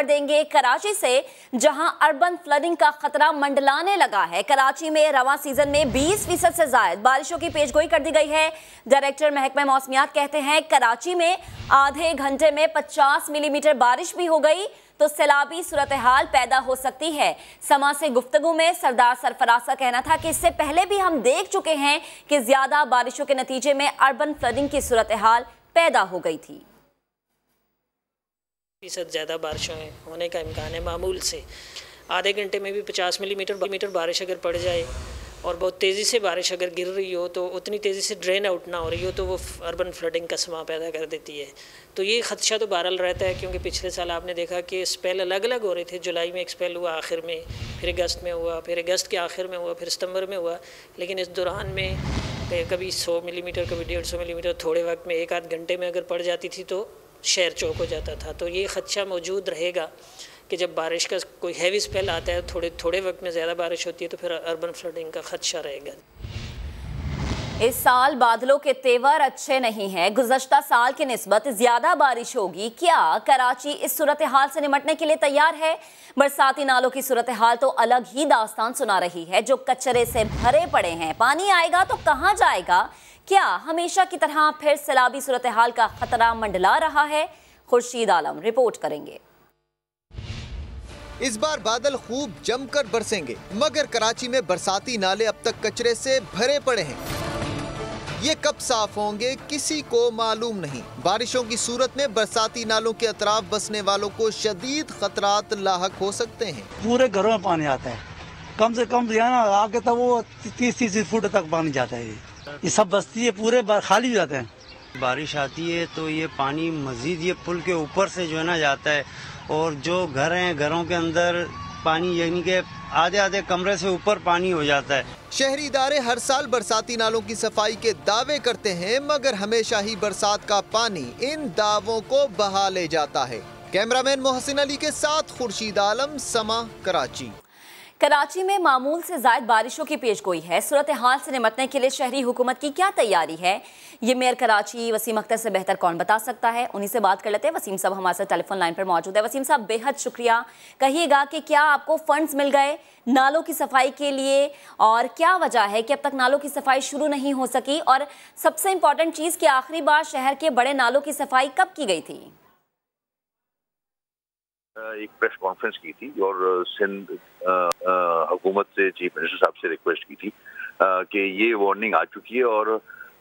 देंगे कराची से, जहां अर्बन फ्लडिंग का खतरा मंडलाने लगा है। कराची में रवां सीजन में 20% से ज्यादा बारिशों की पेशगोई कर दी गई है। डायरेक्टर महकमा मौसमियात कहते हैं कराची में आधे घंटे में 50 मिलीमीटर बारिश भी हो गई तो सैलाबी सूरत हाल पैदा हो सकती है। समा से गुफ्तगू में सरदार सरफराज का कहना था कि इससे पहले भी हम देख चुके हैं कि ज्यादा बारिशों के नतीजे में अर्बन फ्लडिंग की सूरत हाल पैदा हो गई थी। % ज़्यादा बारिशों होने का इम्कान है मामूल से। आधे घंटे में भी 50 मिलीमीटर बारिश अगर पड़ जाए और बहुत तेज़ी से बारिश अगर गिर रही हो तो उतनी तेज़ी से ड्रेन आउट ना हो रही हो तो वो अर्बन फ्लडिंग का समा पैदा कर देती है। तो ये खदशा तो बहरहाल रहता है, क्योंकि पिछले साल आपने देखा कि स्पेल अलग अलग हो रहे थे। जुलाई में एक स्पेल हुआ आखिर में, फिर अगस्त में हुआ, फिर अगस्त के आखिर में हुआ, फिर सितंबर में हुआ। लेकिन इस दौरान में कभी 100 मिलीमीटर, कभी 150 मिलीमीटर थोड़े वक्त में, एक आध घंटे में अगर पड़ जाती थी तो शहर चौक हो जाता था। तो ये खदशा मौजूद रहेगा कि जब बारिश का कोई हैवी स्पेल आता है, थोड़े वक्त में ज़्यादा बारिश होती है तो फिर अर्बन फ्लडिंग का खदशा रहेगा। इस साल बादलों के तेवर अच्छे नहीं हैं। गुज़श्ता साल की निस्बत ज्यादा बारिश होगी। क्या कराची इस सूरत हाल से निपटने के लिए तैयार है? बरसाती नालों की सूरत हाल तो अलग ही दास्तान सुना रही है, जो कचरे से भरे पड़े हैं। पानी आएगा तो कहां जाएगा? क्या हमेशा की तरह फिर सैलाबी सूरत हाल का खतरा मंडला रहा है? खुर्शीद आलम रिपोर्ट करेंगे। इस बार बादल खूब जमकर बरसेंगे, मगर कराची में बरसाती नाले अब तक कचरे से भरे पड़े हैं। ये कब साफ होंगे किसी को मालूम नहीं। बारिशों की सूरत में बरसाती नालों के अतराफ बसने वालों को शदीद खतरात लाहक हो सकते हैं। पूरे घरों में पानी आता है, कम से कम आगे तक वो 30-30 फुट तक पानी जाता है। ये सब बस्ती है पूरे खाली हो जाते हैं। बारिश आती है तो ये पानी मजीद ये पुल के ऊपर से जो है ना जाता है, और जो घर हैं घरों के अंदर पानी यानी कि आधे कमरे से ऊपर पानी हो जाता है। शहरी इदारे हर साल बरसाती नालों की सफाई के दावे करते हैं, मगर हमेशा ही बरसात का पानी इन दावों को बहा ले जाता है। कैमरामैन मोहसिन अली के साथ खुर्शीद आलम, समा, कराची। कराची में मामूल से ज्यादा बारिशों की पेशगोई है। सूरत हाल से निपटने के लिए शहरी हुकूमत की क्या तैयारी है, ये मेयर कराची वसीम अख्तर से बेहतर कौन बता सकता है? उन्हीं से बात कर लेते हैं। वसीम साहब हमारे साथ टेलीफोन लाइन पर मौजूद है। वसीम साहब, बेहद शुक्रिया। कहिएगा कि क्या आपको फंड्स मिल गए नालों की सफाई के लिए, और क्या वजह है कि अब तक नालों की सफाई शुरू नहीं हो सकी? और सबसे इम्पोर्टेंट चीज़ कि आखिरी बार शहर के बड़े नालों की सफाई कब की गई थी? एक प्रेस कॉन्फ्रेंस की थी और सिंध हुकूमत से चीफ मिनिस्टर साहब से रिक्वेस्ट की थी कि ये वार्निंग आ चुकी है और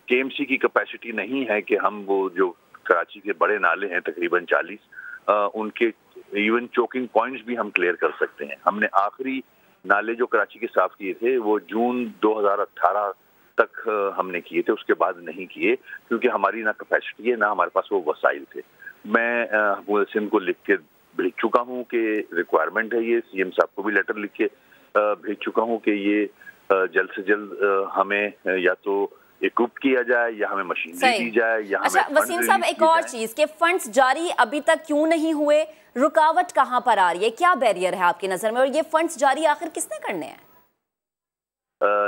केएमसी की कैपेसिटी नहीं है कि हम वो जो कराची के बड़े नाले हैं तकरीबन 40 उनके इवन चोकिंग पॉइंट्स भी हम क्लियर कर सकते हैं। हमने आखिरी नाले जो कराची के साफ किए थे वो जून 2018 तक हमने किए थे, उसके बाद नहीं किए क्योंकि हमारी ना कैपेसिटी है ना हमारे पास वो वसाइल थे। मैं हुकूमत सिंध को लिख के भेज चुका हूँ कि रिक्वायरमेंट है ये, सीएम साहब को भी लेटर लिख के भेज चुका हूँ कि ये जल्द से जल्द हमें या तो इक्विप किया जाए या हमें मशीनरी दी जाए या अच्छा वसीम साहब, एक और चीज के फंड्स जारी अभी तक क्यों नहीं हुए? रुकावट कहाँ पर आ रही है? क्या बैरियर है आपकी नजर में? और ये फंड्स जारी आखिर किसने करने हैं?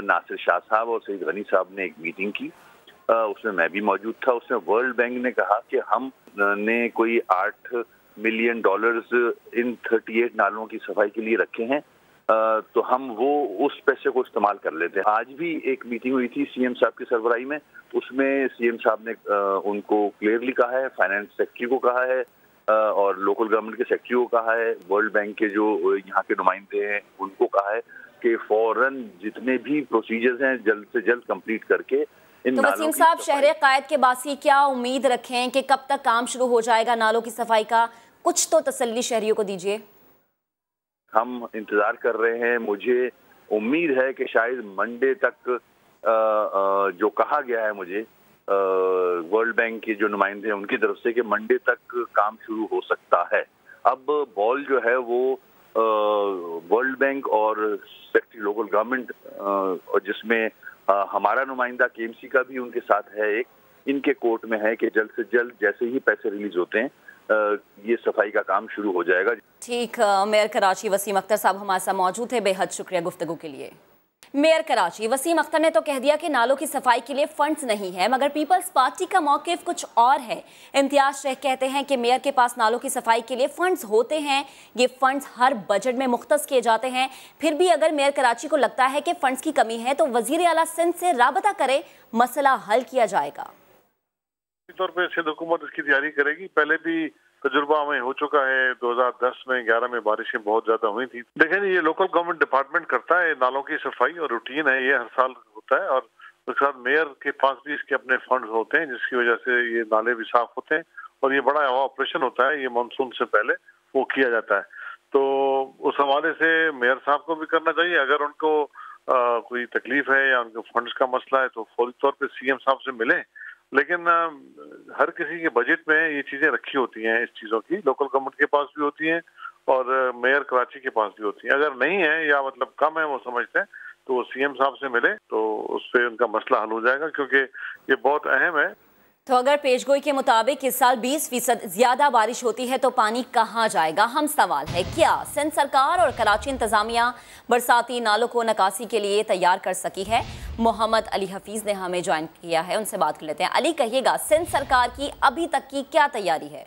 नासिर शाह साहब और सईद गनी साहब ने एक मीटिंग की, उसमें मैं भी मौजूद था। उसमें वर्ल्ड बैंक ने कहा कि हम ने कोई $8 मिलियन इन 38 नालों की सफाई के लिए रखे हैं, तो हम वो उस पैसे को इस्तेमाल कर लेते हैं। आज भी एक मीटिंग हुई थी सीएम साहब की सरबराही में, उसमें सीएम साहब ने उनको क्लियरली कहा है, फाइनेंस सेक्रेटरी को कहा है और लोकल गवर्नमेंट के सेक्रेटरी को कहा है, वर्ल्ड बैंक के जो यहाँ के नुमाइंदे हैं उनको कहा है कि फौरन जितने भी प्रोसीजर्स हैं जल्द से जल्द कंप्लीट करके तो वसीम साहब, शहर कायद के बासी क्या उम्मीद रखें कि कब तक काम शुरू हो जाएगा नालों की सफाई का? कुछ तो तसल्ली शहरियों को दीजिए। हम इंतजार कर रहे हैं। मुझे उम्मीद है कि शायद मंडे तक जो कहा गया है मुझे वर्ल्ड बैंक के जो नुमाइंदे हैं उनकी तरफ से कि मंडे तक काम शुरू हो सकता है। अब बॉल जो है वो वर्ल्ड बैंक और सेक्रेटरी लोकल गवर्नमेंट और जिसमें हमारा नुमाइंदा केएमसी का भी उनके साथ है, एक इनके कोर्ट में है कि जल्द से जल्द जैसे ही पैसे रिलीज होते हैं ये सफाई का काम शुरू हो जाएगा। ठीक, मेयर कराची वसीम अख्तर साहब हमारे साथ मौजूद थे। बेहद शुक्रिया गुफ्तगू के लिए। मेयर कराची वसीम अख्तर ने तो कह दिया कि नालों की सफाई के लिए फंड्स नहीं है, मगर पीपल्स पार्टी का मौक़िफ़ कुछ और है। इम्तियाज शेख कहते हैं कि मेयर के पास नालों की सफाई के लिए फंड्स होते हैं, ये फंड्स हर बजट में मुख्तस किए जाते हैं। फिर भी अगर मेयर कराची को लगता है कि फंड्स की कमी है तो वजीर आला सिंध से राबता करे, मसला हल किया जाएगा। तौर पर सिंध हुकूमत इसकी तैयारी करेगी। पहले भी तजुर्बा हमें हो चुका है, 2010 में 11 में बारिशें बहुत ज्यादा हुई थी। देखें, ये लोकल गवर्नमेंट डिपार्टमेंट करता है नालों की सफाई और रूटीन है, ये हर साल होता है। और उसके साथ मेयर के पास भी इसके अपने फंड होते हैं, जिसकी वजह से ये नाले भी साफ होते हैं। और ये बड़ा ऑपरेशन होता है, ये मानसून से पहले वो किया जाता है। तो उस हवाले से मेयर साहब को भी करना चाहिए। अगर उनको कोई तकलीफ है या उनके फंड्स का मसला है तो फौरी तौर पर सीएम साहब से मिलें। लेकिन हर किसी के बजट में ये चीजें रखी होती हैं, इस चीजों की लोकल गवर्नमेंट के पास भी होती हैं और मेयर कराची के पास भी होती हैं। अगर नहीं है या मतलब कम है वो समझते हैं तो वो सीएम साहब से मिले तो उस पर उनका मसला हल हो जाएगा, क्योंकि ये बहुत अहम है। तो अगर पेशगोई के मुताबिक इस साल 20% ज्यादा बारिश होती है तो पानी कहां जाएगा? हम सवाल है, क्या सिंध सरकार और कराची इंतजामिया बरसाती नालों को निकासी के लिए तैयार कर सकी है? मोहम्मद अली हफीज ने हमें ज्वाइन किया है, उनसे बात कर लेते हैं। अली, कहिएगा सिंध सरकार की अभी तक की क्या तैयारी है?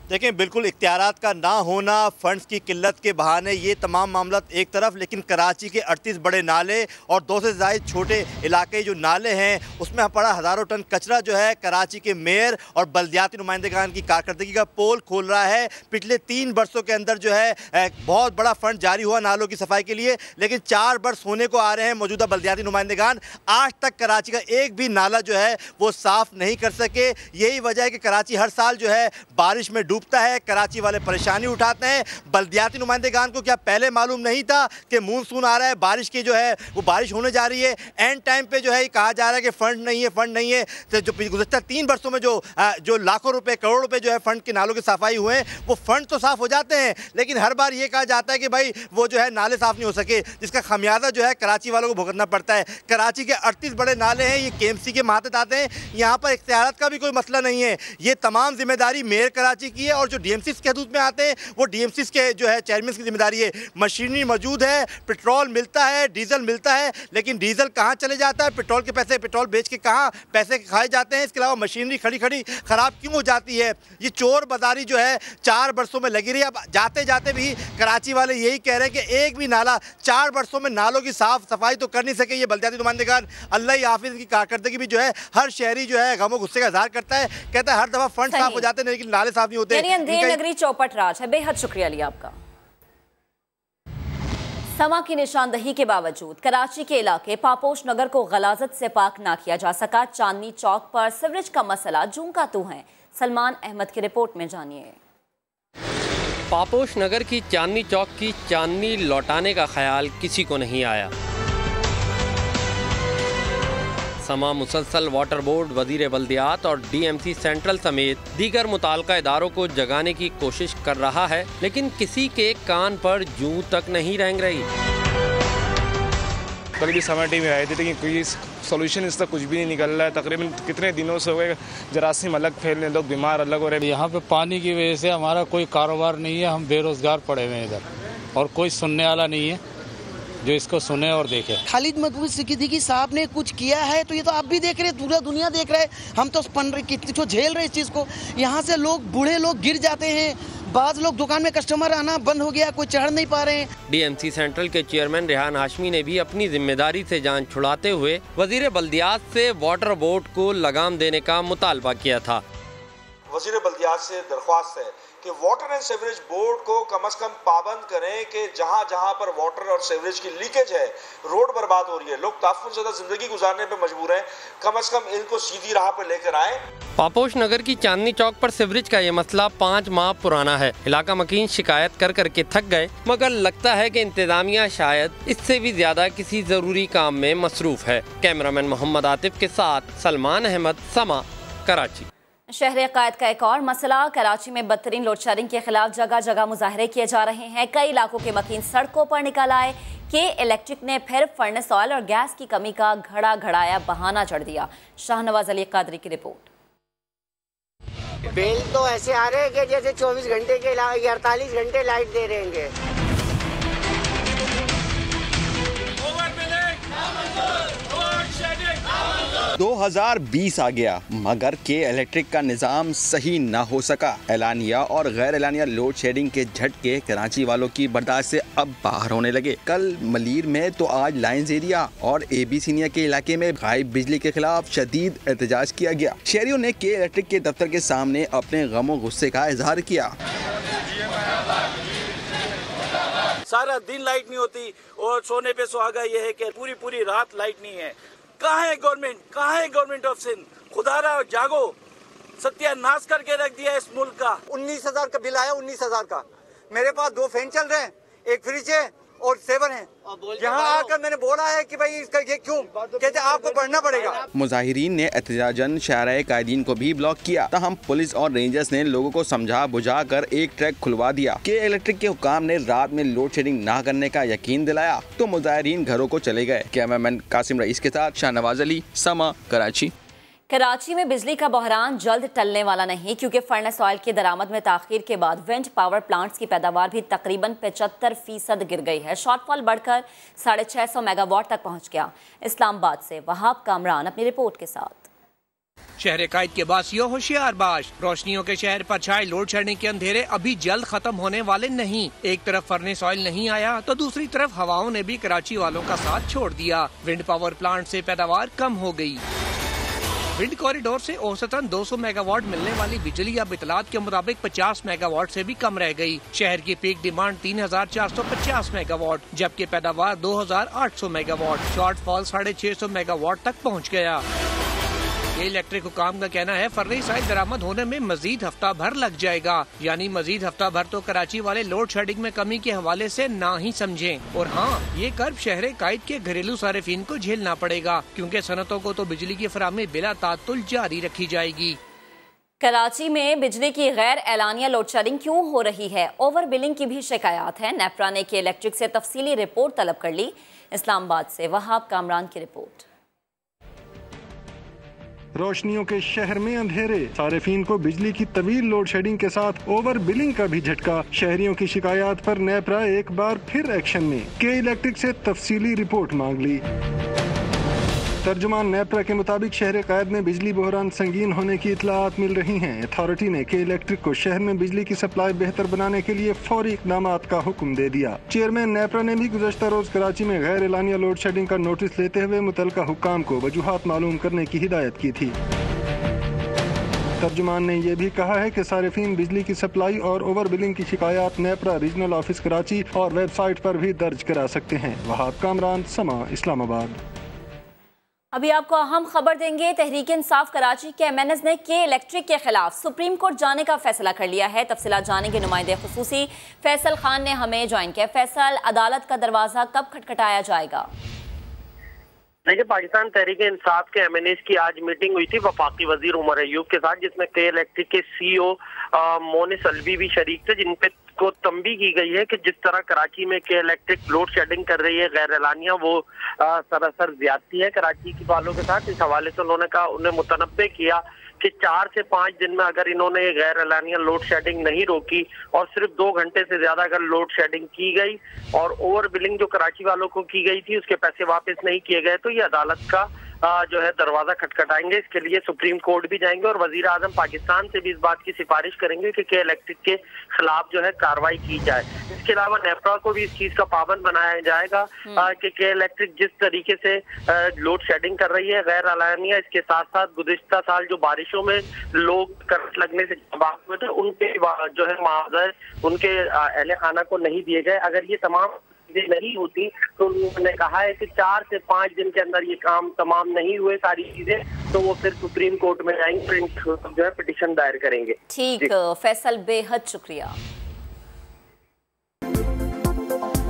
देखें, बिल्कुल इख्तियारात का ना होना, फंड्स की किल्लत के बहाने, ये तमाम मामला एक तरफ, लेकिन कराची के 38 बड़े नाले और 2 से ज़ायद छोटे इलाके जो नाले हैं उसमें पड़ा हज़ारों टन कचरा जो है कराची के मेयर और बल्दियाती नुमाइंदगान की कारकर्दगी का पोल खोल रहा है। पिछले 3 बरसों के अंदर जो है बहुत बड़ा फंड जारी हुआ नालों की सफाई के लिए, लेकिन 4 बरस होने को आ रहे हैं, मौजूदा बल्दियाती नुमाइंदगान आज तक कराची का एक भी नाला जो है वो साफ़ नहीं कर सके। यही वजह है कि कराची हर साल जो है बारिश में डूबता है, कराची वाले परेशानी उठाते हैं। बल्दियाती नुमाइंदगान को क्या पहले मालूम नहीं था कि मानसून आ रहा है, बारिश की जो है वो बारिश होने जा रही है? एंड टाइम पे जो है कहा जा रहा है कि फंड नहीं है, फंड नहीं है। तो जो गुज़श्ता 3 बरसों में जो लाखों रुपए, करोड़ रुपए जो है फंड के नालों की सफाई हुए हैं, वो फंड तो साफ हो जाते हैं, लेकिन हर बार ये कहा जाता है कि भाई वो जो है नाले साफ नहीं हो सके, जिसका खमियाजा जो है कराची वालों को भुगतना पड़ता है। कराची के 38 बड़े नाले हैं, ये केएमसी के मातहत आते हैं, यहाँ पर इख्तियारात का भी कोई मसला नहीं है। ये तमाम जिम्मेदारी मेयर कराची की है और जो डीएमसीज के हदूद में आते हैं वो डीएमसीज के जो है चेयरमैन की जिम्मेदारी है। मशीनरी मौजूद है, पेट्रोल मिलता है, डीजल मिलता है, लेकिन डीजल कहाँ चले जाता है? पेट्रोल के पैसे पेट्रोल बेच के कहाँ पैसे खाए जाते हैं? इसके अलावा मशीनरी खड़ी खड़ी ख़राब क्यों हो जाती है? ये चोर बाजारी जो है 4 बरसों में लगी रही। अब जाते जाते भी कराची वाले यही कह रहे हैं कि एक भी नाला 4 बरसों में नालों की साफ सफाई तो कर नहीं सके ये बल्दियाती नुमाइंदगान। अल्लाह ही हाफिज़ की कारकर्दगी भी जो है हर शहरी जो है गमो गुस्से का इजहार करता है, कहता है हर दफ़ा फंड साफ हो जाते हैं लेकिन नाले साफ नहीं होते। चौपट राज है। बेहद शुक्रिया अली आपका। समा की निशानदही के बावजूद कराची के इलाके पापोश नगर को गलाजत से पाक ना किया जा सका। चांदनी चौक पर सीवरेज का मसला जूं का तू है। सलमान अहमद की रिपोर्ट में जानिए। पापोश नगर की चांदनी चौक की चांदनी लौटाने का ख्याल किसी को नहीं आया। समा मुसलसल वाटर बोर्ड, वजीर बल्दियात और डीएमसी सेंट्रल समेत दीगर मुताल्लिका इदारों को जगाने की कोशिश कर रहा है, लेकिन किसी के कान पर जूं तक नहीं रेंग रही। कल भी समय टीम आए थे लेकिन कोई सोल्यूशन इसका कुछ भी नहीं निकल रहा है। तकरीबन कितने दिनों से हो गए, जरासीम अलग फैल रहे, लोग बीमार अलग हो रहे हैं। यहाँ पे पानी की वजह से हमारा कोई कारोबार नहीं है, हम बेरोजगार पड़े हुए हैं इधर और कोई सुनने वाला नहीं है जो इसको सुने और देखे। खालिद महबूब सिद्दीकी साहब ने कुछ किया है तो ये तो आप भी देख रहे हैं, पूरा दुनिया देख रहा है। हम तो कितनी झेल रहे इस चीज़ को। यहाँ से लोग, बूढ़े लोग गिर जाते हैं, बाज लोग दुकान में कस्टमर आना बंद हो गया, कोई चढ़ नहीं पा रहे हैं। डीएमसी सेंट्रल के चेयरमैन रेहान हाशमी ने भी अपनी जिम्मेदारी से जान छुड़ाते हुए वजीर बल्दियात से वाटर बोर्ड को लगाम देने का मुतालबा किया था। वजीर बल्दियात से दरख्वास्त है कि वाटर एंड सीवरेज बोर्ड को कम से कम पाबंद करें कि जहां जहां पर वाटर और सीवरेज की लीकेज है, रोड बर्बाद हो रही है, लोग ताफुन ज़्यादा जिंदगी गुजारने पे मजबूर हैं, कम से कम इनको सीधी राह पे लेकर आए। पापोश नगर की चांदनी चौक पर सीवरेज का ये मसला 5 माह पुराना है। इलाका मकीन शिकायत कर करके थक गए, मगर लगता है कि इंतजामिया शायद इससे भी ज्यादा किसी जरूरी काम में मसरूफ है। कैमरामैन मोहम्मद आतिफ के साथ सलमान अहमद, समा, कराची। शहर अकायद का एक और मसला, कराची में बदतरीन लोड शेडिंग के खिलाफ जगह जगह मुजाहरे किए जा रहे हैं। कई इलाकों के मकीन सड़कों पर निकल आए कि इलेक्ट्रिक ने फिर फर्नेस ऑयल और गैस की कमी का घड़ा घड़ाया बहाना चढ़ दिया। शाहनवाज अली कादरी की रिपोर्ट। बिल तो ऐसे आ रहे हैं कि जैसे 24 घंटे के 48 घंटे लाइट दे रहे हैं। 2020 आ गया मगर के इलेक्ट्रिक का निजाम सही न हो सका। एलानिया और गैर एलानिया लोड शेडिंग के झटके कराची वालों की बर्दाश्त से अब बाहर होने लगे। कल मलीर में तो आज लाइंस एरिया और AB सीनियर के इलाके में गायब बिजली के खिलाफ शदीद एहतजाज किया गया। शहरियों ने के इलेक्ट्रिक के दफ्तर के सामने अपने गमो गुस्से का इजहार किया। सारा दिन लाइट नहीं होती और सोने पे सुहागा ये है कि पूरी रात लाइट नहीं है। कहाँ है गवर्नमेंट, कहाँ है गवर्नमेंट ऑफ सिंध? खुदारा जागो, सत्यानाश करके रख दिया इस मुल्क का। 19,000 का बिल आया, 19,000 का। मेरे पास 2 फैन चल रहे हैं, एक फ्रिज है और 7 है। यहाँ आकर मैंने बोला है कि भाई इसका ये क्यों, कहते आपको बढ़ना पड़ेगा। मुजाहिरीन ने एहतजाजन शाहराह कायदीन को भी ब्लॉक किया। तहम पुलिस और रेंजर्स ने लोगों को समझा बुझा कर एक ट्रैक खुलवा दिया। के इलेक्ट्रिक के हुकाम ने रात में लोड शेडिंग न करने का यकीन दिलाया तो मुजाहिरीन घरों को चले गए। कैमरामैन कासिम रईस के साथ शाहनवाज अली, समा, कराची। कराची में बिजली का बहरान जल्द टलने वाला नहीं, क्योंकि फर्नेस ऑयल की दरामद में ताखीर के बाद विंड पावर प्लांट्स की पैदावार भी तकरीबन 75% गिर गई है। शॉर्टफॉल बढ़कर 650 मेगावाट तक पहुंच गया। इस्लामाबाद से वहाब कामरान अपनी रिपोर्ट के साथ। शहर कायद के बासियों होशियार बाश, रोशनियों के शहर पर छाए लोड शेडिंग के अंधेरे अभी जल्द खत्म होने वाले नहीं। एक तरफ फर्नेस ऑयल नहीं आया तो दूसरी तरफ हवाओं ने भी कराची वालों का साथ छोड़ दिया। विंड पावर प्लांट से पैदावार कम हो गई। विंड कॉरिडोर से औसतन 200 मेगावाट मिलने वाली बिजली अब इतलात के मुताबिक 50 मेगावाट से भी कम रह गई। शहर की पीक डिमांड 3,450 मेगावाट, जबकि पैदावार 2,800 मेगावाट। शॉर्टफॉल 650 मेगावाट तक पहुंच गया। ये इलेक्ट्रिक हुकाम का कहना है फर्नेस ऑयल दरामद होने में मजीद हफ्ता भर लग जाएगा। यानी मजीद हफ्ता भर तो कराची वाले लोड शेडिंग में कमी के हवाले से ना ही समझें। और हाँ, ये कर्ब शहर कायद के घरेलू सारिफीन को झेलना पड़ेगा, क्योंकि सनतों को तो बिजली की फराहमी बिला तातुल जारी रखी जाएगी। कराची में बिजली की गैर एलानिया लोड शेडिंग क्यों हो रही है? ओवर बिलिंग की भी शिकायत है। नेपरा ने के इलेक्ट्रिक से तफसीली रिपोर्ट तलब कर ली। इस्लामाबाद से वहाब कामरान की रिपोर्ट। रोशनियों के शहर में अंधेरे, सारिफीन को बिजली की तवील लोड शेडिंग के साथ ओवर बिलिंग का भी झटका। शहरियों की शिकायत पर नेपरा एक बार फिर एक्शन में, के इलेक्ट्रिक से तफसीली रिपोर्ट मांग ली। तर्जुमान नेपरा के मुताबिक शहर कायद में बिजली बहरान संगीन होने की इतलात मिल रही हैं। अथॉरिटी ने के इलेक्ट्रिक को शहर में बिजली की सप्लाई बेहतर बनाने के लिए फौरी इकदामात का हुक्म दे दिया। चेयरमैन नेपरा ने भी गुज़श्ता रोज कराची में गैर एलानिया लोड शेडिंग का नोटिस लेते हुए मुतल्लिका हुक्काम को वजूहात मालूम करने की हिदायत की थी। तर्जुमान ने यह भी कहा है कि सारिफीन बिजली की सप्लाई और ओवर बिलिंग की शिकायत नेपरा रीजनल ऑफिस कराची और वेबसाइट पर भी दर्ज करा सकते हैं। वहाब कामरान, समा, इस्लामाबाद। अभी आपको अहम खबर देंगे। तहरीक इंसाफ कराची के MNS ने के इलेक्ट्रिक के खिलाफ सुप्रीम कोर्ट जाने का फैसला कर लिया है। तफसीलात जानेंगे नुमाइंदे खुसूसी फैसल खान ने हमें ज्वाइन किया। फैसल, अदालत का दरवाजा कब खटखटाया जाएगा? देखिए, पाकिस्तान तहरीक इंसाफ के MNS की आज मीटिंग हुई थी वफाकी वजीर उमर अयूब के साथ, जिसमें के इलेक्ट्रिक के CEO मोनिस अलवी भी शरीक थे, जिन पे को तंबी की गई है कि जिस तरह कराची में के इलेक्ट्रिक लोड शेडिंग कर रही है गैर एलानिया, वो सरासर ज्यादती है कराची के वालों के साथ। इस हवाले से उन्हें मुतनब्बे किया कि 4 से 5 दिन में अगर इन्होंने गैर एलानिया लोड शेडिंग नहीं रोकी और सिर्फ 2 घंटे से ज्यादा अगर लोड शेडिंग की गई और ओवर बिलिंग जो कराची वालों को की गई थी उसके पैसे वापस नहीं किए गए, तो ये अदालत का जो है दरवाजा खटखटाएंगे। इसके लिए सुप्रीम कोर्ट भी जाएंगे और वजीर आजम पाकिस्तान से भी इस बात की सिफारिश करेंगे कि के इलेक्ट्रिक के खिलाफ जो है कार्रवाई की जाए। इसके अलावा नेपरा को भी इस चीज का पाबंद बनाया जाएगा कि के इलेक्ट्रिक जिस तरीके से लोड शेडिंग कर रही है गैर एलानिया, इसके साथ साथ गुज़िश्ता साल जो बारिशों में लोग करंट लगने से जवाब हुए थे उनके जो है मुआवजा उनके अहले खाना को नहीं दिए गए। अगर ये तमाम नहीं होती तो उन्होंने कहा है कि 4 से 5 दिन के अंदर ये काम तमाम नहीं हुए सारी चीजें, तो वो फिर सुप्रीम कोर्ट में जाएंगे, जो है पिटीशन दायर करेंगे। ठीक फैसल, बेहद शुक्रिया।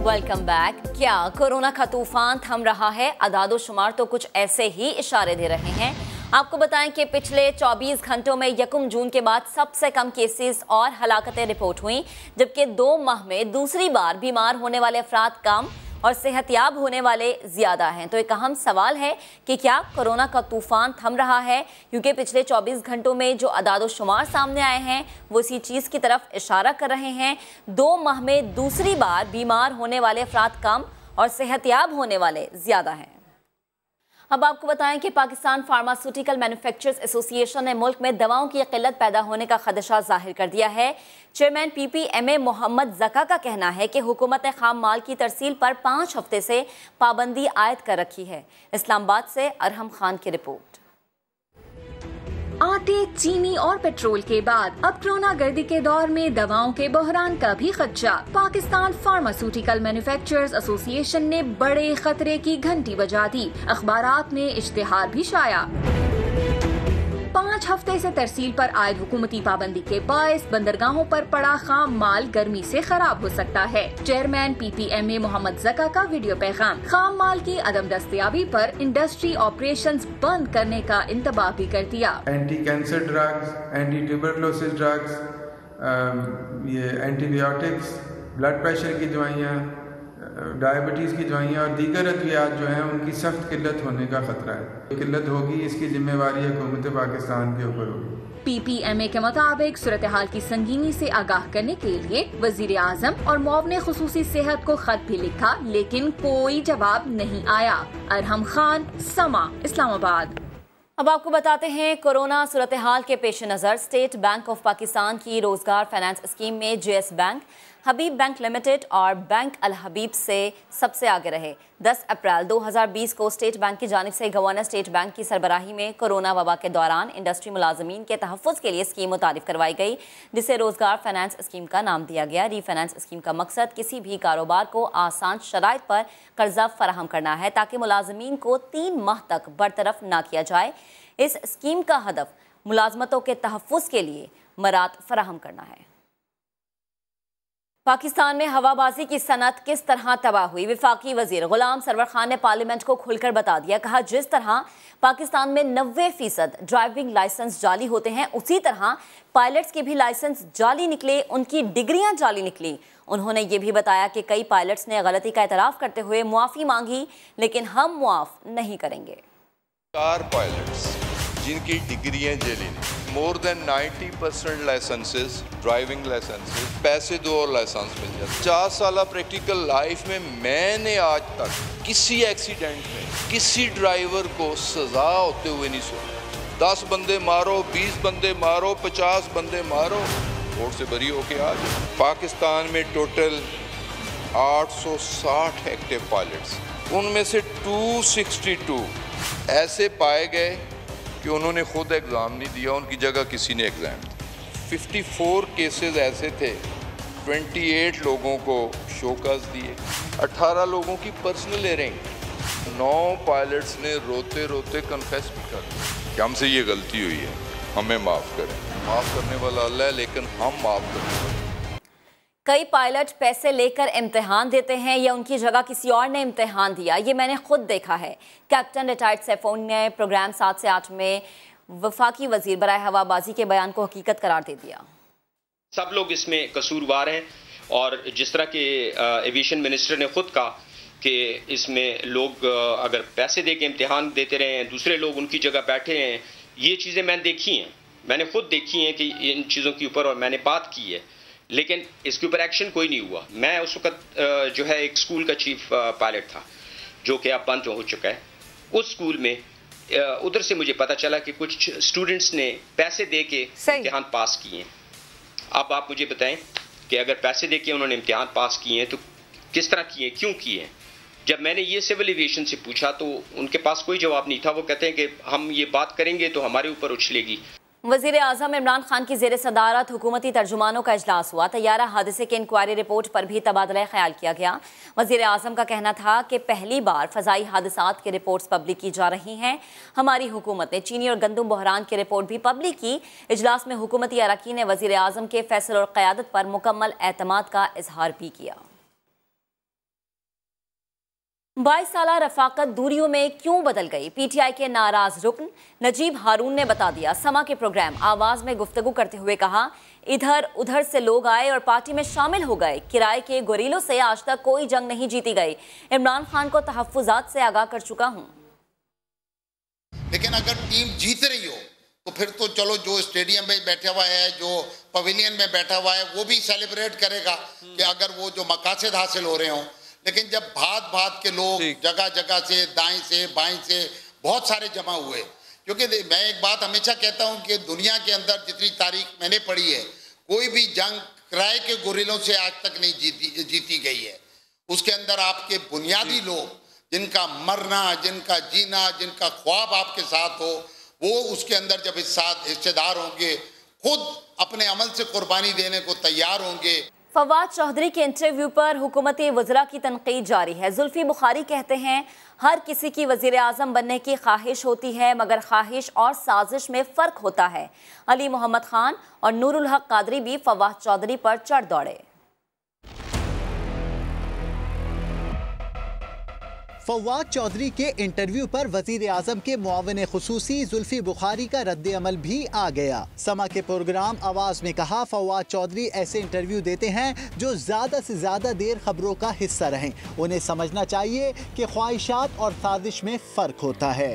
Welcome back. क्या कोरोना का तूफान थम रहा है? अदादोशुमार तो कुछ ऐसे ही इशारे दे रहे हैं। आपको बताएं कि पिछले 24 घंटों में 1 जून के बाद सबसे कम केसेस और हलाकतें रिपोर्ट हुई, जबकि 2 माह में दूसरी बार बीमार होने वाले अफराद कम और सेहतयाब होने वाले ज़्यादा हैं। तो एक अहम सवाल है कि क्या कोरोना का तूफान थम रहा है? क्योंकि पिछले 24 घंटों में जो अदादोशुमार सामने आए हैं वो इसी चीज़ की तरफ इशारा कर रहे हैं। 2 माह में दूसरी बार बीमार होने वाले अफराद कम और सेहतयाब होने वाले ज़्यादा हैं। अब आपको बताएं कि पाकिस्तान फार्मास्यूटिकल मैन्युफैक्चरर्स एसोसिएशन ने मुल्क में दवाओं की किल्लत पैदा होने का खदशा जाहिर कर दिया है। चेयरमैन PPMA मोहम्मद जका का कहना है कि हुकूमत ने खाम माल की तरसील पर 5 हफ्ते से पाबंदी आयद कर रखी है। इस्लामाबाद से अरहम खान की रिपोर्ट। आटे, चीनी और पेट्रोल के बाद अब कोरोना गर्दी के दौर में दवाओं के बहरान का भी खदशा। पाकिस्तान फार्मास्यूटिकल मैन्युफैक्चरर्स एसोसिएशन ने बड़े खतरे की घंटी बजा दी। अखबारात में इश्तिहार भी शाया। 5 हफ्ते से तरसील पर आयद हुकूमती पाबंदी के बायस बंदरगाहों पर पड़ा खाम माल गर्मी से खराब हो सकता है। चेयरमैन PPMA मोहम्मद जका का वीडियो पैगाम। खाम माल की अदम दस्तयाबी पर इंडस्ट्री ऑपरेशंस बंद करने का इंतबाह भी कर दिया। Anti cancer drugs, anti tuberculosis drugs, ये एंटीबायोटिक्स, ब्लड प्रेशर की दवाइयाँ, डायबिटीज़ की दवाइयाँ और दीगर अद्वियात जो हैं उनकी सख्त किल्लत होने का खतरा है। किल्लत होगी, इसकी जिम्मेवारी हुकूमत पाकिस्तान के ऊपर होगी। PPMA के मुताबिक सूरत हाल की संगीनी से आगाह करने के लिए वजीर आजम और मुआवने खुसूसी सेहत को खत भी लिखा, लेकिन कोई जवाब नहीं आया। अरहम खान, समा, इस्लामाबाद। अब आपको बताते हैं कोरोना सूरत हाल के पेश नज़र स्टेट बैंक ऑफ पाकिस्तान की रोजगार फाइनेंस स्कीम में JS बैंक, हबीब बैंक लिमिटेड और बैंक अल हबीब से सबसे आगे रहे। 10 अप्रैल 2020 को स्टेट बैंक की जानिब से गवर्नर स्टेट बैंक की सरबराही में कोरोना वबा के दौरान इंडस्ट्री मुलाजमीन के तहफ़्फ़ुज़ के लिए स्कीम मुतारिफ करवाई गई, जिसे रोजगार फाइनेंस स्कीम का नाम दिया गया। रीफाइनेंस स्कीम का मकसद किसी भी कारोबार को आसान शराइत पर कर्जा फराहम करना है ताकि मुलाजमीन को 3 माह तक बरतरफ ना किया जाए। इस स्कीम का हदफ मुलाजमतों के तहफ़्फ़ुज़ के लिए मरात फराहम करना है। पाकिस्तान में हवाबाजी की सनत किस तरह तबाह हुई, वफाकी वजीर गुलाम सरवर खान ने पार्लियामेंट को खुलकर बता दिया। कहा, जिस तरह पाकिस्तान में 90% ड्राइविंग लाइसेंस जाली होते हैं, उसी तरह पायलट्स के भी लाइसेंस जाली निकले, उनकी डिग्रियां जाली निकली। उन्होंने ये भी बताया कि कई पायलट्स ने गलती का एतराफ़ करते हुए मुआफ़ी मांगी, लेकिन हम मुआफ़ नहीं करेंगे। 4 पायलट्स जिनकी डिग्रियां जाली नहीं, more than 90% licences, driving licences, पैसे दो और लाइसेंस मिल जाते। 4 साल प्रैक्टिकल लाइफ में मैंने आज तक किसी एक्सीडेंट में किसी ड्राइवर को सजा होते हुए नहीं सुना। 10 बंदे मारो, 20 बंदे मारो, 50 बंदे मारो, कोर्ट से बरी होके आ जाओ। पाकिस्तान में टोटल 860 एक्टिव पायलट्स, उनमें से 262 ऐसे पाए गए कि उन्होंने खुद एग्ज़ाम नहीं दिया, उनकी जगह किसी ने एग्ज़ाम दिया। 54 केसेस ऐसे थे, 28 लोगों को शोकस दिए, 18 लोगों की पर्सनल हेयरिंग, 9 पायलट्स ने रोते रोते कन्फेस भी कर दिया कि हमसे ये गलती हुई है, हमें माफ़ करें। माफ़ करने वाला अल्लाह है, लेकिन हम माफ़ करने वाले। कई पायलट पैसे लेकर इम्तिहान देते हैं या उनकी जगह किसी और ने इम्तिहान दिया, ये मैंने खुद देखा है। कैप्टन रिटायर्ड सैफोन ने प्रोग्राम 7 से 8 में वफाकी वजीर बराए हवाबाजी के बयान को हकीकत करार दे दिया। सब लोग इसमें कसूरवार हैं और जिस तरह के एविएशन मिनिस्टर ने खुद कहा कि इसमें लोग अगर पैसे दे के इम्तिहान देते रहे हैं, दूसरे लोग उनकी जगह बैठे हैं, ये चीज़ें मैंने देखी हैं, मैंने खुद देखी हैं कि इन चीज़ों के ऊपर, और मैंने बात की है, लेकिन इसके ऊपर एक्शन कोई नहीं हुआ। मैं उस वक्त जो है एक स्कूल का चीफ पायलट था जो कि अब बंद हो चुका है। उस स्कूल में उधर से मुझे पता चला कि कुछ स्टूडेंट्स ने पैसे दे के इम्तिहान पास किए हैं। अब आप मुझे बताएं कि अगर पैसे दे के उन्होंने इम्तिहान पास किए हैं तो किस तरह किए, क्यों किए हैं? जब मैंने ये सिविल एविएशन से पूछा तो उनके पास कोई जवाब नहीं था। वो कहते हैं कि हम ये बात करेंगे तो हमारे ऊपर उछलेगी। वज़ीर आज़म इमरान खान की ज़ेर सदारत हुकूमती तर्जुमानों का इजलास हुआ। तैयारा हादसे के इंक्वायरी रिपोर्ट पर भी तबादला ख्याल किया गया। वज़ीर आज़म का कहना था कि पहली बार फ़ज़ाई हादसात की रिपोर्ट्स पब्लिक की जा रही हैं। हमारी हुकूमत ने चीनी और गंदम बहरान की रिपोर्ट भी पब्लिक की। इजलास में हुकूमती अरकान ने वज़ीर आज़म के फैसले और क़यादत पर मुकम्मल एतमाद का इजहार भी किया। 22 साला रफाकत दूरियों में क्यों बदल गई? PTI के नाराज रुकन नजीब हारून ने बता दिया। समा के प्रोग्राम आवाज़ में गुफ्तगू करते हुए कहा, इधर उधर से लोग आए और पार्टी में शामिल हो गए। किराए के गोरीलों से आज तक कोई जंग नहीं जीती गई। इमरान खान को तहफ़्फ़ुज़ात से आगाह कर चुका हूँ। लेकिन अगर टीम जीत रही हो तो फिर तो चलो, जो स्टेडियम में बैठा हुआ है, जो पवेलियन में बैठा हुआ है, वो भी सेलिब्रेट करेगा कि अगर वो जो मकासद हासिल हो रहे हों। लेकिन जब भात भात के लोग जगह जगह से, दाएं से बाएं से, बहुत सारे जमा हुए। क्योंकि मैं एक बात हमेशा कहता हूं कि दुनिया के अंदर जितनी तारीख मैंने पढ़ी है, कोई भी जंग किराए के गोरिल्लों से आज तक नहीं जीती गई है। उसके अंदर आपके बुनियादी लोग, जिनका मरना, जिनका जीना, जिनका ख्वाब आपके साथ हो, वो उसके अंदर जब हिस्सेदार होंगे, खुद अपने अमल से कुर्बानी देने को तैयार होंगे। फवाद चौधरी के इंटरव्यू पर हुकूमती वज़रा की तनकीद जारी है। जुल्फी बुखारी कहते हैं हर किसी की वज़ीर आज़म बनने की ख्वाहिश होती है, मगर ख्वाहिश और साजिश में फ़र्क होता है। अली मोहम्मद खान और नूरुल हक कादरी भी फवाद चौधरी पर चढ़ दौड़े। फवाद चौधरी के इंटरव्यू पर वजीर आजम के मुआविन खुसूसी जुल्फी बुखारी का रद्द अमल भी आ गया। समा के प्रोग्राम आवाज में कहा, फवाद चौधरी ऐसे इंटरव्यू देते हैं जो ज्यादा से ज्यादा देर खबरों का हिस्सा रहें। उन्हें समझना चाहिए कि ख्वाहिशात और साजिश में फर्क होता है।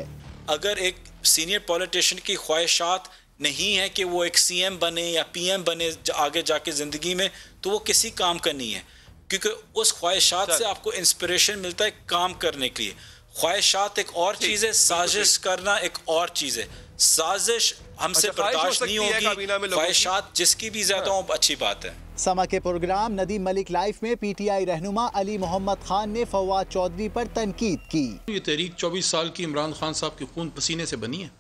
अगर एक सीनियर पॉलिटिशियन की ख्वाहिशात नहीं है कि वो एक CM बने या PM बने आगे जाके जिंदगी में, तो वो किसी काम का नहीं है, क्योंकि उस ख्वाहिशात से आपको इंस्पिरेशन मिलता है काम करने के लिए। ख्वाहिशात एक और चीज़ है, साजिश करना एक और चीज़ है। साजिश हमसे बर्दाश्त नहीं होगी, ख्वाहिशात जिसकी भी ज्यादा हो अच्छी बात है। समा के प्रोग्राम नदीम मलिक लाइफ में PTI रहनुमा अली मोहम्मद खान ने फवाद चौधरी पर तनकीद की। ये तहरीक 24 साल की इमरान खान साहब के खून पसीने से बनी है।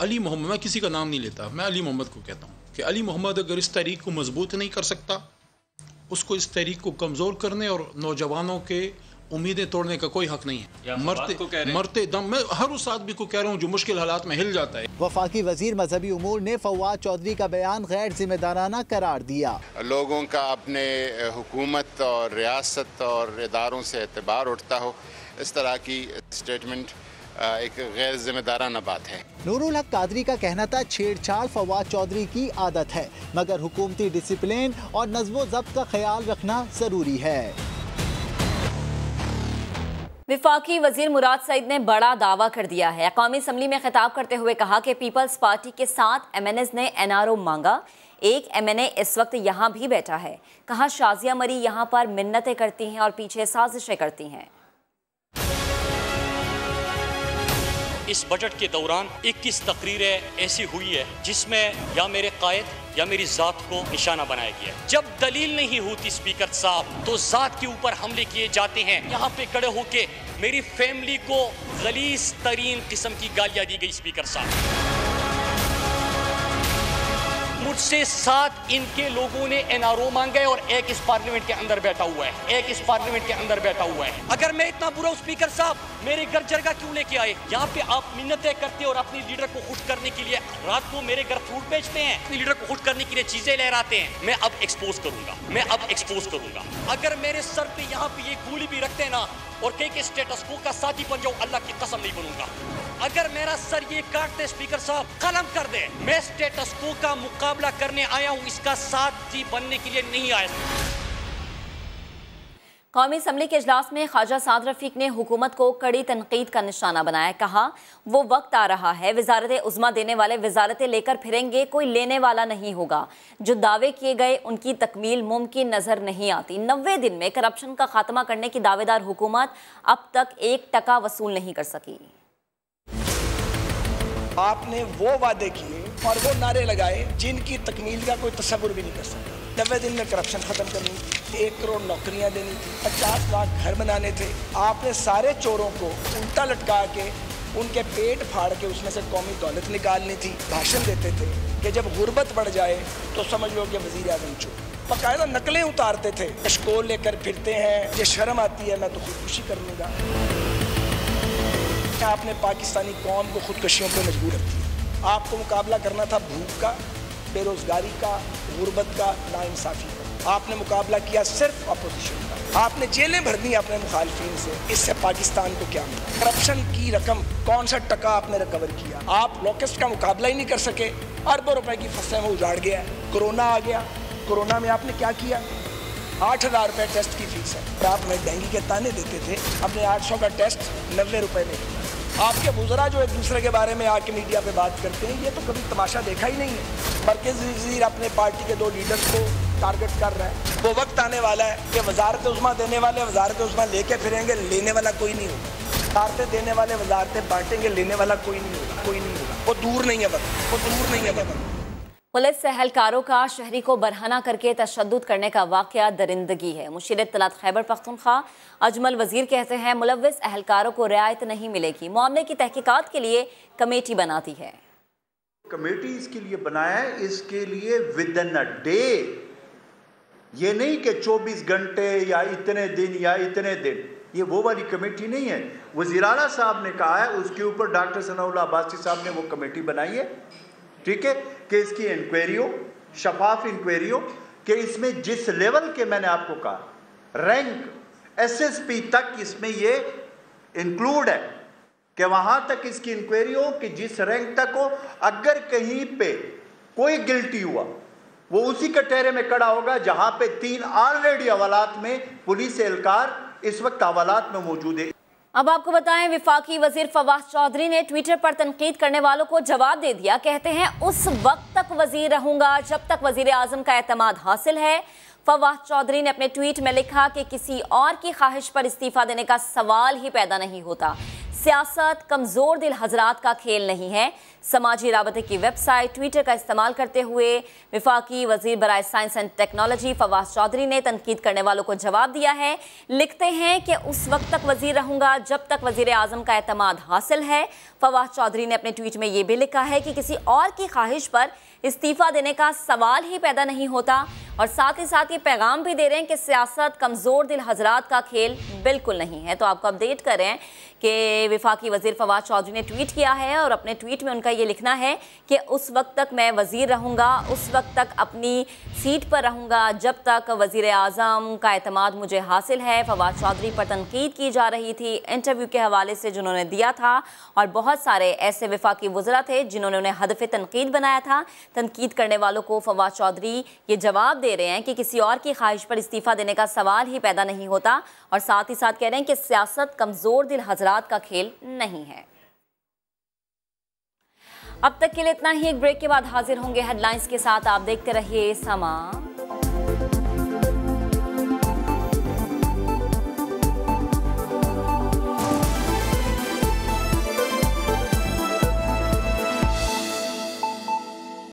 अली मोहम्मद, मैं किसी का नाम नहीं लेता, मैं अली मोहम्मद को कहता हूँ कि अली मोहम्मद अगर इस तहरीक को मजबूत नहीं कर सकता, उसको इस तहरीक को कमज़ोर करने और नौजवानों के उम्मीदें तोड़ने का कोई हक नहीं है। मरते दम मैं हर उस आदमी को कह रहा हूँ जो मुश्किल हालात में हिल जाता है। वफाकी वजीर मजहबी उमूर ने फवाद चौधरी का बयान गैर जिम्मेदाराना करार दिया। लोगों का अपने हुकूमत और रियासत और इदारों से एतबार उठता हो, इस तरह की स्टेटमेंट एक गैर जिम्मेदाराना बात है। नूरुल हक कादरी का कहना था छेड़छाड़ फवाद चौधरी की आदत है, मगर हुकूमती डिसिप्लिन और नज़्म ज़ब्त का ख्याल रखना जरूरी है। विफाकी वजीर मुराद सईद ने बड़ा दावा कर दिया है। कौमी असम्बली में खिताब करते हुए कहा कि पीपल्स पार्टी के 7 MNAs ने NRO मांगा, एक MNA इस वक्त यहाँ भी बैठा है। कहा शाजिया मरी यहाँ पर मिन्नतें करती हैं और पीछे साजिशें करती हैं। इस बजट के दौरान 21 तकरीरें ऐसी हुई है जिसमें या मेरे कायद या मेरी जात को निशाना बनाया गया। जब दलील नहीं होती स्पीकर साहब, तो जात के ऊपर हमले किए जाते हैं। यहाँ पे खड़े होके मेरी फैमिली को गलीज तरीन किस्म की गालियां दी गई स्पीकर साहब। मुझसे 7 इनके लोगों ने NRO मांगा है और एक इस पार्लियामेंट के अंदर बैठा हुआ है, एक इस पार्लियामेंट के अंदर बैठा हुआ है। अगर मैं इतना बुरा हूं स्पीकर साहब, मेरे घर जरगा क्यों लेके आए? यहाँ पे आप मिन्नतें करते और अपने लीडर को खुश करने के लिए रात को मेरे घर फ्रूट बेचते हैं, अपने लीडर को खुश करने के लिए चीजें लहराते हैं। मैं अब एक्सपोज करूंगा, अगर मेरे सर पे यहाँ पे ये गोली भी रखते हैं ना और के स्टेटस को का साथी बन जाऊं, अल्लाह की कसम नहीं बनूंगा। अगर मेरा सर ये काटते स्पीकर साहब, कलम कर दे, मैं स्टेटस को का मुकाबला करने आया हूं, इसका साथी बनने के लिए नहीं आया। कौमी असम्बली के इजलास में ख्वाजा साद रफीक ने हुकूमत को कड़ी तनकीद का निशाना बनाया। कहा वो वक्त आ रहा है, वजारत उज़्मा देने वाले वजारतें लेकर फिरेंगे, कोई लेने वाला नहीं होगा। जो दावे किए गए उनकी तकमील मुमकिन नजर नहीं आती। 90 दिन में करप्शन का खात्मा करने की दावेदार हुकूमत अब तक 1 टका वसूल नहीं कर सकी। आपने वो वादे किए और वो नारे लगाए जिनकी तकमील का कोई तस्वुर भी नहीं कर सकता। 90 दिन में करप्शन खत्म करनी, 1 करोड़ नौकरियां देनी थी, 50 लाख घर बनाने थे। आपने सारे चोरों को उल्टा लटका के उनके पेट फाड़ के उसमें से कौमी दौलत निकालनी थी। भाषण देते थे कि जब गुर्बत बढ़ जाए तो समझ लो कि वज़ीर आज़म चोर। बाकायदा नकलें उतारते थे, कशकोल लेकर फिरते हैं, ये शर्म आती है, मैं तो खुदकुशी कर लूँगा। आपने पाकिस्तानी कौम को खुदकशियों पर मजबूर रख दिया। आपको मुकाबला करना था भूख का, बेरोजगारी का, गुर्बत का, नाइंसाफी का। आपने मुकाबला किया सिर्फ अपोजिशन का। आपने जेलें भर दी अपने मुखालफिन से। इससे पाकिस्तान को क्या मिला? करप्शन की रकम कौन सा टका आपने रिकवर किया? आप लोकेस्ट का मुकाबला ही नहीं कर सके। अरबों रुपए की फसलें वो उजाड़ गया। कोरोना आ गया, कोरोना में आपने क्या किया? 8,000 रुपये टेस्ट की फीस है और आप महंगी के ताने देते थे। अपने 800 का टेस्ट 90 रुपये में। आपके बुज़रा जो एक दूसरे के बारे में आके मीडिया पे बात करते हैं, ये तो कभी तमाशा देखा ही नहीं है। मरकज़ी वज़ीर अपने पार्टी के 2 लीडर्स को टारगेट कर रहा है। वो वक्त आने वाला है कि वज़ारत उज़्मा देने वाले वज़ारत उज़्मा लेके फिरेंगे, लेने वाला कोई नहीं होगा। वजारतें देने वाले वजारतें बांटेंगे, लेने वाला कोई नहीं होगा, कोई नहीं होगा। वो दूर नहीं है वक्त, वो दूर नहीं है वक्त। पुलिस एहलकारों का शहरी को बरहना करके तशद्दुद करने का वाक़या दरिंदगी है। मुशीर इत्तलात खैबर पख्तूनख्वा अजमल वजीर कहते हैं मुलव्विस एहलकारों को रियायत नहीं मिलेगी। मामले की तहकीकात के लिए कमेटी बनाती है। कमेटी इसके लिए बनाया है, इसके लिए विद इन अ डे, ये नहीं कि 24 घंटे या इतने दिन या इतने दिन, ये वो वाली कमेटी नहीं है। वज़ीर आला साहब ने कहा है, उसके ऊपर डॉक्टर सनाउल्लाह अब्बासी साहब ने वो कमेटी बनाई है, ठीक है, कि इसकी इंक्वायरी हो, शफाफ इंक्वायरी हो, कि इसमें जिस लेवल के मैंने आपको कहा रैंक एसएसपी तक इसमें ये इंक्लूड है, कि वहां तक इसकी इंक्वायरी हो कि जिस रैंक तक हो, अगर कहीं पे कोई गिल्टी हुआ वो उसी कटहरे में खड़ा होगा जहां पे 3 ऑलरेडी हवालात में पुलिस एहलकार इस वक्त हवालात में मौजूद है। अब आपको बताएं, विफाकी वजीर फवाद चौधरी ने ट्विटर पर तनकीद करने वालों को जवाब दे दिया। कहते हैं उस वक्त तक वजीर रहूंगा जब तक वजीर आजम का एतमाद हासिल है। फवाद चौधरी ने अपने ट्वीट में लिखा कि किसी और की ख्वाहिश पर इस्तीफा देने का सवाल ही पैदा नहीं होता। सियासत कमजोर दिल हजरात का खेल नहीं है। समाजी राबते की वेबसाइट ट्विटर का इस्तेमाल करते हुए विफाकी वजीर बराए science and technology Fawad Chaudhry ने तनकीद करने वालों को जवाब दिया है। लिखते हैं कि उस वक्त तक वजीर रहूंगा जब तक वजीर आजम का एतमाद हासिल है। फवाद चौधरी ने अपने ट्वीट में ये भी लिखा है कि किसी और की ख्वाहिश पर इस्तीफा देने का सवाल ही पैदा नहीं होता, और साथ ही साथ ये पैगाम भी दे रहे हैं कि सियासत कमज़ोर दिल हजरात का खेल बिल्कुल नहीं है। तो आपको अपडेट करें कि विफाकी वजीर फवाद चौधरी ने ट्वीट किया है और अपने ट्वीट में उनका ये लिखना है कि उस वक्त तक मैं वज़ीर रहूँगा, उस वक्त तक अपनी सीट पर रहूँगा जब तक वज़ीर आज़म का एतमाद मुझे हासिल है। फवाद चौधरी पर तनकीद की जा रही थी इंटरव्यू के हवाले से जिन्होंने दिया था, और बहुत सारे ऐसे विफाकी वज़रा थे जिन्होंने उन्हें हदफ़ तनकीद बनाया था। तनकीद करने वालों को फवाद चौधरी ये जवाब दे रहे हैं कि किसी और की ख्वाहिश पर इस्तीफा देने का सवाल ही पैदा नहीं होता, और साथ ही साथ कह रहे हैं कि सियासत कमज़ोर दिल हजरात का खेल नहीं है। अब तक के लिए इतना ही। एक ब्रेक के बाद हाजिर होंगे हेडलाइंस के साथ। आप देखते रहिए समा।